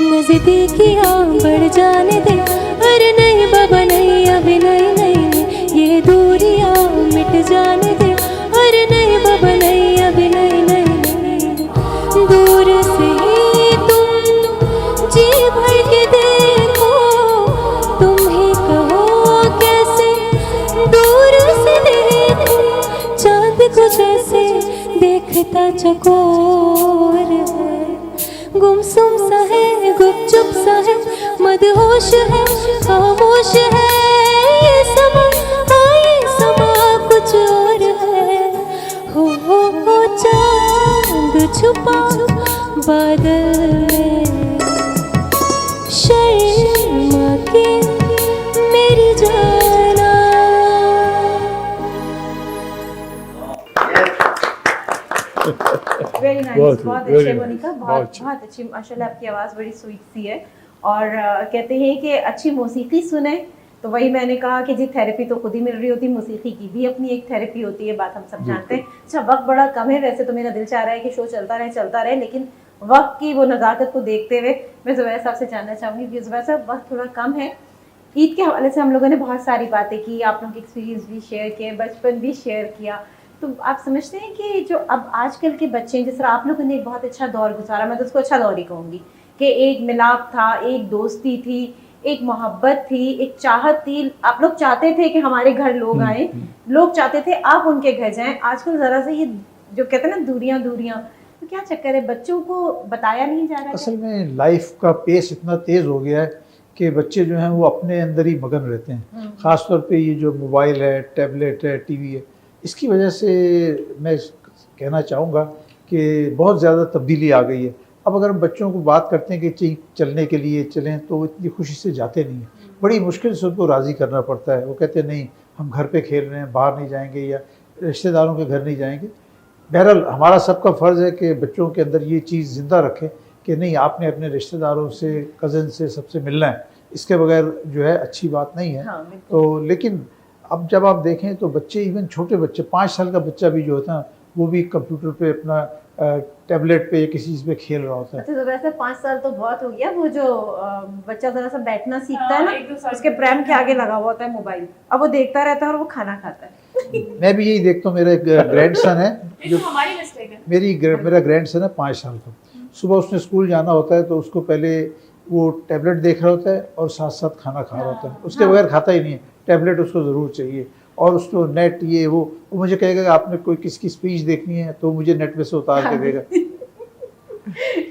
नज़दीकियाँ बढ़ जाने दे, अरे नहीं बाबा नहीं, अभी नहीं नहीं, ये दूरियाँ मिट जाने दे, अरे नहीं बाबा नहीं, अभी नहीं नहीं। दूर से ही तुम जी भर के देखो, तुम ही कहो कैसे दूर से देखो, चाँद को जैसे देखता चकोर है। गुमसुम सा है, गुपचुप सा है, मदहोश है, खामोश है ये समा, हाँ ये समा कुछ और है। हो चांद छुपा बादल में, शर्मा के मेरी जाना। वेरी नाइस, बहुत अच्छे मोनिका, बहुत अच्छी। माशाल्लाह आपकी आवाज़ बड़ी स्वीट सी है। और कहते हैं कि अच्छी मौसीकी सुने तो वही मैंने कहा कि जी थेरेपी तो खुद ही मिल रही होती, मौसीकी की भी अपनी एक थेरेपी होती है, बात हम सब जानते हैं। अच्छा, वक्त बड़ा कम है, वैसे तो मेरा दिल चाह रहा है कि शो चलता रहे, लेकिन वक्त की वो नज़ाकत को देखते हुए मैं ज़ुबैर साहब से जानना चाहूँगी कि ज़ुबैर साहब वक्त थोड़ा कम है, ईद के हवाले से हम लोगों ने बहुत सारी बातें की, आप लोगों के एक्सपीरियंस भी शेयर किए, बचपन भी शेयर किया, तो आप समझते हैं कि जो अब आजकल के बच्चे हैं, जिस तरह आप लोगों ने एक बहुत अच्छा दौर गुजारा, मैं तो उसको अच्छा दौर ही कहूँगी कि एक मिलाप था, एक दोस्ती थी, एक मोहब्बत थी, एक चाहत थी, आप लोग चाहते थे कि हमारे घर लोग आए, लोग चाहते थे आप उनके घर जाएं। आजकल ज़रा से ये जो कहते हैं ना दूरियां, तो क्या चक्कर है, बच्चों को बताया नहीं जा रहा है? असल में लाइफ का पेस इतना तेज़ हो गया है कि बच्चे जो हैं वो अपने अंदर ही मगन रहते हैं। ख़ास तौर पे ये जो मोबाइल है, टैबलेट है, टीवी है, इसकी वजह से मैं कहना चाहूँगा कि बहुत ज़्यादा तब्दीली आ गई है। अब अगर हम बच्चों को बात करते हैं कि चलने के लिए चलें, तो वो इतनी खुशी से जाते नहीं हैं, बड़ी मुश्किल से उनको राज़ी करना पड़ता है। वो कहते हैं नहीं, हम घर पे खेल रहे हैं, बाहर नहीं जाएंगे या रिश्तेदारों के घर नहीं जाएंगे। बहरहाल हमारा सबका फ़र्ज़ है कि बच्चों के अंदर ये चीज़ ज़िंदा रखें कि नहीं, आपने अपने रिश्तेदारों से, कज़न से, सबसे मिलना है, इसके बगैर जो है अच्छी बात नहीं है। हाँ, तो लेकिन अब जब आप देखें तो बच्चे, इवन छोटे बच्चे, 5 साल का बच्चा भी जो होता है वो भी कंप्यूटर पे अपना टैबलेट पे या किसी चीज़ पे खेल रहा होता है। अच्छा, तो वैसे 5 साल तो बहुत हो गया, वो जो बच्चा ज़रा सा बैठना सीखता है हाँ, ना, 1-2 साल उसके प्रैम के आगे लगा हुआ होता है मोबाइल, अब वो देखता रहता है और वो खाना खाता है। मैं भी यही देखता हूँ, मेरा एक ग्रैंडसन है ये तो हमारी मिस्टेक है। मेरा ग्रैंडसन है 5 साल का। सुबह उसने स्कूल जाना होता है तो उसको पहले वो टैबलेट देख रहा होता है और साथ साथ खाना खा रहा होता है, उसके बगैर खाता ही नहीं है, टैबलेट उसको ज़रूर चाहिए। और उसको नेट ये वो मुझे कहेगा कि आपने कोई किसकी स्पीच देखनी है तो मुझे नेट में से उतार के देगा।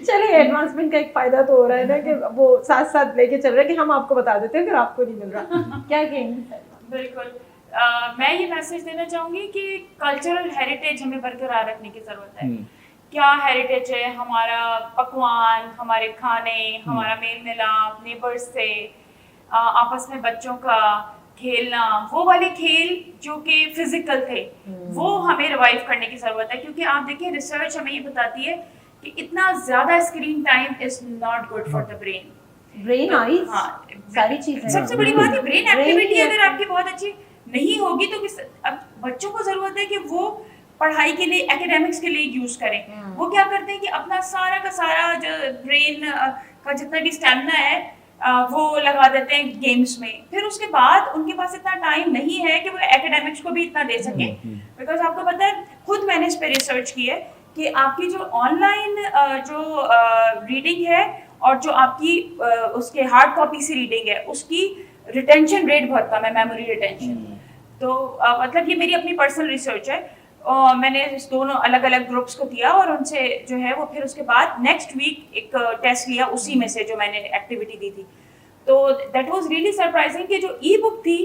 चलिए, एडवांसमेंट का एक फ़ायदा तो हो रहा है ना कि वो साथ साथ लेके चल रहा है कि हम आपको बता देते हैं, फिर आपको नहीं मिल रहा। क्या कहेंगे? बिल्कुल। मैं ये मैसेज देना चाहूँगी कि कल्चरल हेरिटेज हमें बरकरार रखने की ज़रूरत है। क्या हेरिटेज है? हमारा पकवान, हमारे खाने, हमारा मेल मिलाप, नेबर्स से, आपस में बच्चों का खेलना, वो वाले खेल जो कि फिजिकल थे, वो हमें रिवाइव करने की ज़रूरत है। क्योंकि आप देखिए, रिसर्च हमें ये बताती है कि इतना ज़्यादा screen time is not good for the brain, eyes, हाँ, सारी चीज़ें। सबसे बड़ी बात है ब्रेन एक्टिविटी अगर आपकी बहुत अच्छी नहीं होगी तो अब बच्चों को ज़रूरत है कि वो पढ़ाई के लिए, एकेडमिक्स के लिए यूज़ करें। वो क्या करते हैं कि अपना सारा का सारा जो ब्रेन का जितना भी स्टेमिना है वो लगा देते हैं गेम्स में। फिर उसके बाद उनके पास इतना टाइम नहीं है कि वो एकेडमिक्स को भी इतना दे सके। बिकॉज आपको पता है, खुद मैंने इस पे रिसर्च की है कि आपकी जो ऑनलाइन जो रीडिंग है और जो आपकी उसके हार्ड कॉपी से रीडिंग है, उसकी रिटेंशन रेट बहुत कम है, मेमोरी रिटेंशन। तो मतलब ये मेरी अपनी पर्सनल रिसर्च है। मैंने इस दोनों अलग अलग ग्रुप्स को दिया और उनसे जो है वो फिर उसके बाद नेक्स्ट वीक एक टेस्ट लिया उसी में से जो मैंने एक्टिविटी दी थी। तो दैट वाज रियली सरप्राइजिंग कि जो ई बुक थी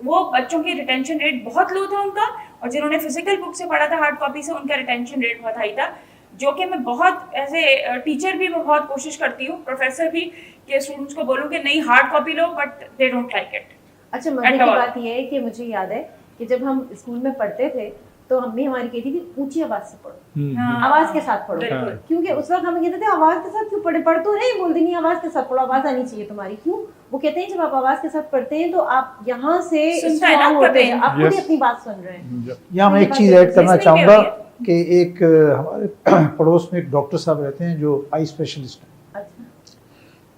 वो बच्चों की रिटेंशन रेट बहुत लो था उनका, और जिन्होंने फिजिकल बुक से पढ़ा था हार्ड कॉपी से, उनका रिटेंशन रेट बहुत हाई था। जो कि मैं बहुत एज ए टीचर भी मैं बहुत कोशिश करती हूँ, प्रोफेसर भी, कि स्टूडेंट्स को बोलूँ कि नहीं hard copy low, but they don't like it. अच्छा, मजे की बात यह है कि मुझे याद है कि जब हम स्कूल में पढ़ते थे तो मम्मी हमारी कहती थी ऊंची आवाज से पढ़ो, आवाज के साथ पढ़ो, क्योंकि उस वक्त हम कहते थे आवाज के साथ क्यों पढ़े, पढ़ तो नहीं, बोल देंगी आवाज के साथ पढ़ो, आवाज आनी चाहिए तुम्हारी। क्यों? वो कहते हैं जब आप आवाज के साथ पढ़ते हैं तो आप यहाँ से स्ट्रांग होते हैं, आप खुद ही अपनी बात सुन रहे हैं। यहाँ मैं एक चीज़ ऐड करना चाहूँगा कि एक हमारे पड़ोस में एक डॉक्टर साहब रहते हैं जो आई स्पेशलिस्ट हैं।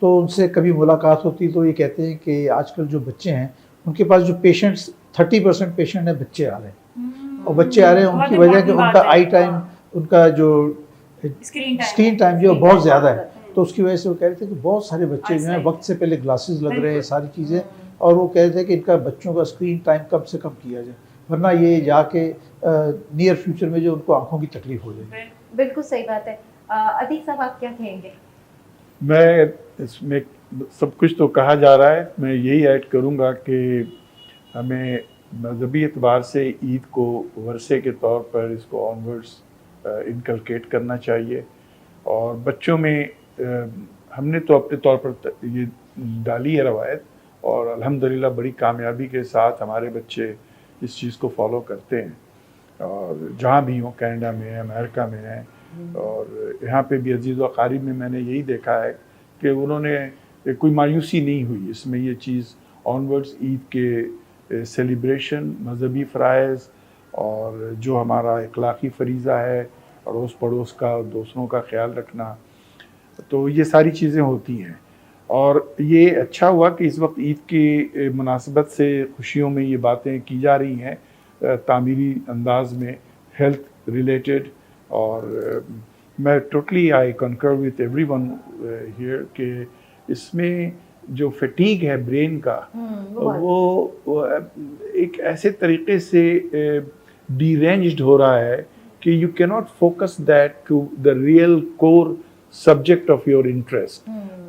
तो उनसे कभी मुलाकात होती तो ये कहते हैं कि आजकल जो बच्चे हैं उनके पास जो पेशेंट्स 30% पेशेंट है बच्चे आ रहे हैं, और बच्चे आ रहे हैं उनकी वजह कि उनका आई टाइम, उनका जो स्क्रीन टाइम जो बहुत ज़्यादा है, तो उसकी वजह से वो कह रहे थे कि बहुत सारे बच्चे जो हैं वक्त से पहले ग्लासेस लग रहे हैं, सारी चीज़ें, और वो कह रहे थे कि इनका बच्चों का स्क्रीन टाइम कम से कम किया जाए, वरना ये जाके नियर फ्यूचर में जो उनको आंखों की तकलीफ हो जाए। बिल्कुल सही बात है। अतीक साहब, आप क्या कहेंगे? मैं इसमें सब कुछ तो कहा जा रहा है, मैं यही ऐड करूँगा कि हमें मजहबी एतबार से ईद को वर्षे के तौर पर इसको ऑनवर्ड्स इनकलकेट करना चाहिए। और बच्चों में हमने तो अपने तौर पर ये डाली है रवायत, और अल्हम्दुलिल्लाह बड़ी कामयाबी के साथ हमारे बच्चे इस चीज़ को फॉलो करते हैं, और जहाँ भी हों, कनाडा में है, अमेरिका में है, और यहाँ पे भी अजीज़ व अक़ारिब में मैंने यही देखा है कि उन्होंने कोई मायूसी नहीं हुई इसमें, ये चीज़ ऑनवर्ड्स ईद के सेलिब्रेशन, मजहबी फ़राइज़ और जो हमारा अखलाक़ी फ़रीज़ा है, अड़ोस पड़ोस का और दूसरों का ख्याल रखना, तो ये सारी चीज़ें होती हैं। और ये अच्छा हुआ कि इस वक्त ईद की मुनासबत से खुशियों में ये बातें की जा रही हैं तामीरी अंदाज में, हेल्थ रिलेटेड। और मैं टोटली आई कंकर विथ एवरीवन हियर कि इसमें जो फटीग है ब्रेन का, वो एक ऐसे तरीके से डीरेंज्ड हो रहा है कि you cannot focus that to the real core subject of your interest.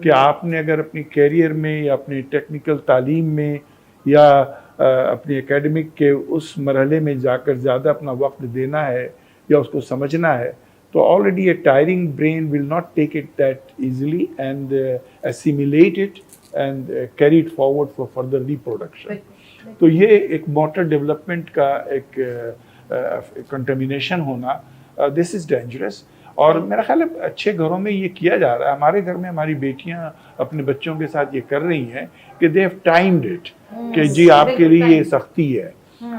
कि आपने अगर अपनी कैरियर में या अपनी टेक्निकल तालीम में या अपनी एकेडमिक के उस मरहले में जाकर ज़्यादा अपना वक्त देना है या उसको समझना है, तो already a tiring brain will not take it that easily and assimilate it and carry it forward for further reproduction. तो ये एक मोटर डेवलपमेंट का एक कंटेमिनेशन होना, दिस इज़ डेंजरस। और मेरा ख्याल है अच्छे घरों में ये किया जा रहा है। हमारे घर में हमारी बेटियां अपने बच्चों के साथ ये कर रही हैं कि दे हैव टाइम्ड इट कि जी आपके लिए ये सख्ती है।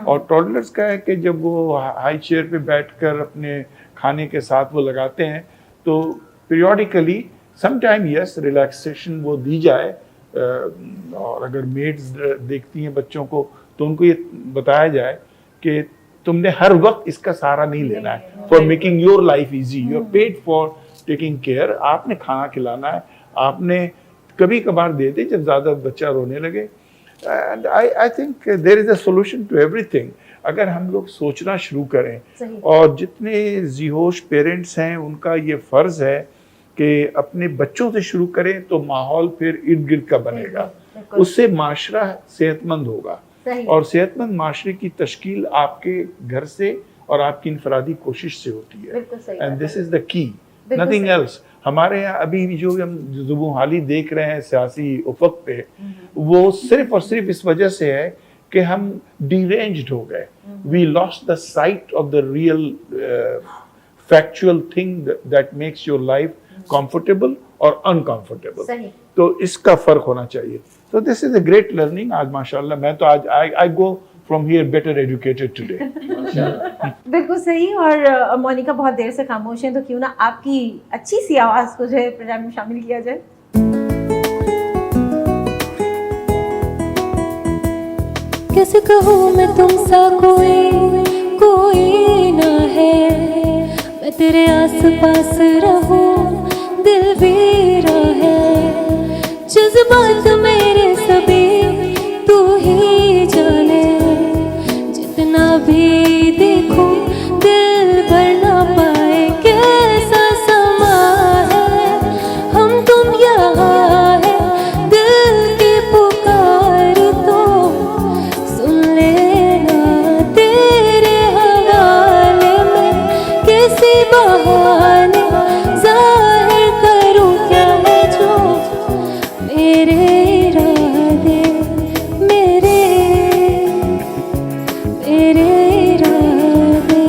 और टॉडलर्स का है कि जब वो हाई चेयर पे बैठकर अपने खाने के साथ वो लगाते हैं, तो periodically some time yes relaxation वो दी जाए। और अगर मेड्स देखती हैं बच्चों को तो उनको ये बताया जाए कि तुमने हर वक्त इसका सहारा नहीं लेना है for making your life easy. You are paid for taking care. आपने खाना खिलाना है, आपने कभी कभार दे दे जब ज़्यादा बच्चा रोने लगे। And I think there is a solution to everything. अगर हम लोग सोचना शुरू करें, और जितने जिहोश पेरेंट्स हैं उनका ये फ़र्ज़ है कि अपने बच्चों से शुरू करें, तो माहौल फिर इर्द गिर्द का बनेगा, उससे माशरा सेहतमंद होगा। और सेहतमंद माशरे की तश्कील आपके घर से और आपकी इनफरादी कोशिश से होती है। And this is the key, nothing else. हमारे यहाँ अभी जो हम जुबों हाली देख रहे हैं सियासी उफक पे, वो सिर्फ और सिर्फ इस वजह से है कि हम डीरेंज्ड हो गए। We lost the sight of the real factual thing that makes your life comfortable और अनकंफर्टेबल। तो इसका फर्क होना चाहिए। तो this is a great learning. आज माशाल्लाह मैं तो आज I go from here better educated today. बिल्कुल सही। और मोनिका बहुत देर से खामोश हैं, तो क्यों ना आपकी अच्छी सी आवाज़ को जो है प्रोग्राम में शामिल किया जाए। कैसे कहूँ मैं तुमसा कोई ना है, मैं तेरे आस पास रहूँ दिल मेरा है, जज्बात मेरे सभी तू ही जाने, जितना भी देखूं दिल भर ना पाए, कैसा समा है हम तुम यहाँ है, दिल की पुकार तो सुन लेना, तेरे हवाले में किसी बहाने जाहिर करूँ क्या है जो मेरे इरादे, मेरे इरादे।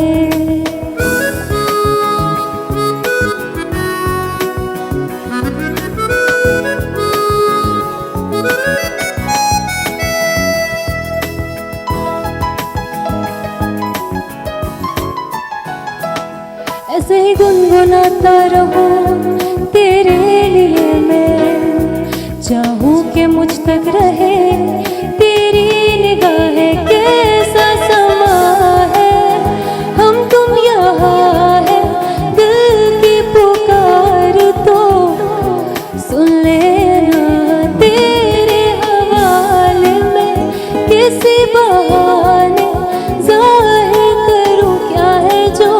ऐसे ही गुनगुनाता रहूं तेरे लिए मैं, चाहूं कि मुझ तक रहे तेरी निगाहें, कैसा समा है हम तुम यहाँ है, दिल की पुकार तो सुन लेना, तेरे हवाले में किसी बहाने जाहिर करूं क्या है जो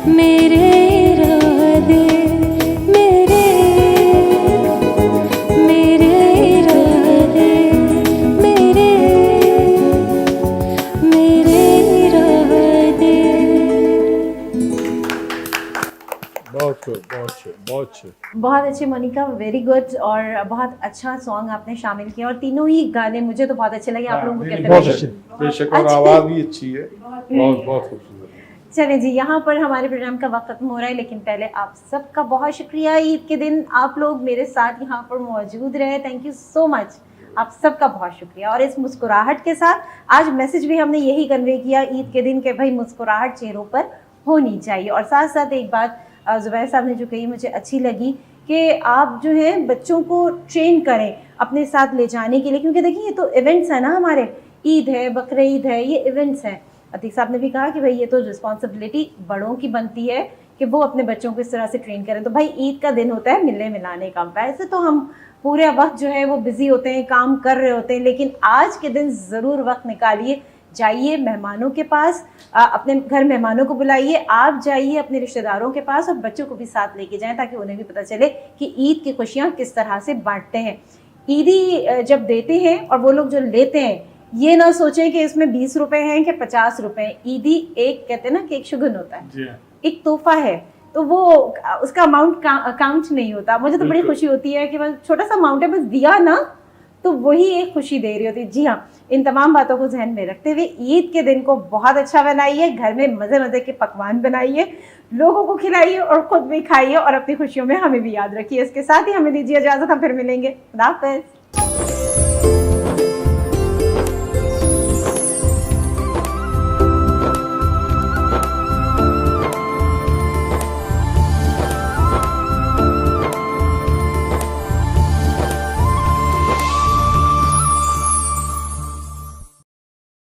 मेरे इरादे, मेरे इरादे, मेरे इरादे। बहुत अच्छे मोनिका, वेरी गुड। और बहुत अच्छा सॉन्ग आपने शामिल किया, और तीनों ही गाने मुझे तो बहुत अच्छे लगे। आप लोगों को कैसे बहुत लगे? अच्छे, बेशक, और आवाज़ भी अच्छी है, बहुत बहुत खूबसूरत। चले जी, यहाँ पर हमारे प्रोग्राम का वक्त खत्म हो रहा है, लेकिन पहले आप सबका बहुत शुक्रिया। ईद के दिन आप लोग मेरे साथ यहाँ पर मौजूद रहे, थैंक यू सो मच। आप सबका बहुत शुक्रिया। और इस मुस्कुराहट के साथ आज मैसेज भी हमने यही कन्वे किया ईद के दिन के भाई मुस्कुराहट चेहरों पर होनी चाहिए। और साथ साथ एक बात ज़ुबैर साहब ने जो कही मुझे अच्छी लगी कि आप जो है बच्चों को ट्रेन करें अपने साथ ले जाने के लिए, क्योंकि देखिए ये तो इवेंट्स है ना, हमारे ईद है, बकरीद है, ये इवेंट्स हैं। अतीक साहब ने भी कहा कि भाई ये तो रिस्पॉन्सिबिलिटी बड़ों की बनती है कि वो अपने बच्चों को इस तरह से ट्रेन करें। तो भाई ईद का दिन होता है मिलने मिलाने का, वैसे तो हम पूरे वक्त जो है वो बिज़ी होते हैं, काम कर रहे होते हैं, लेकिन आज के दिन ज़रूर वक्त निकालिए, जाइए मेहमानों के पास, अपने घर मेहमानों को बुलाइए, आप जाइए अपने रिश्तेदारों के पास और बच्चों को भी साथ लेके जाएं ताकि उन्हें भी पता चले कि ईद की खुशियाँ किस तरह से बांटते हैं। ईदी जब देते हैं और वो लोग जो लेते हैं ये ना सोचें कि इसमें 20 रुपए हैं कि 50 रुपए हैं। ईदी एक कहते हैं ना कि एक शुगन होता है, एक तोहफा है, तो वो उसका अमाउंट काउंट नहीं होता। मुझे तो बड़ी खुशी होती है कि बस छोटा सा अमाउंट है, बस दिया ना तो वही एक खुशी दे रही होती है। जी हाँ, इन तमाम बातों को जहन में रखते हुए ईद के दिन को बहुत अच्छा बनाइए, घर में मज़े मज़े के पकवान बनाइए, लोगों को खिलाइए और ख़ुद भी खाइए और अपनी खुशियों में हमें भी याद रखिए। इसके साथ ही हमें दीजिए इजाज़त, हम फिर मिलेंगे। खुदा हाफ़िज़।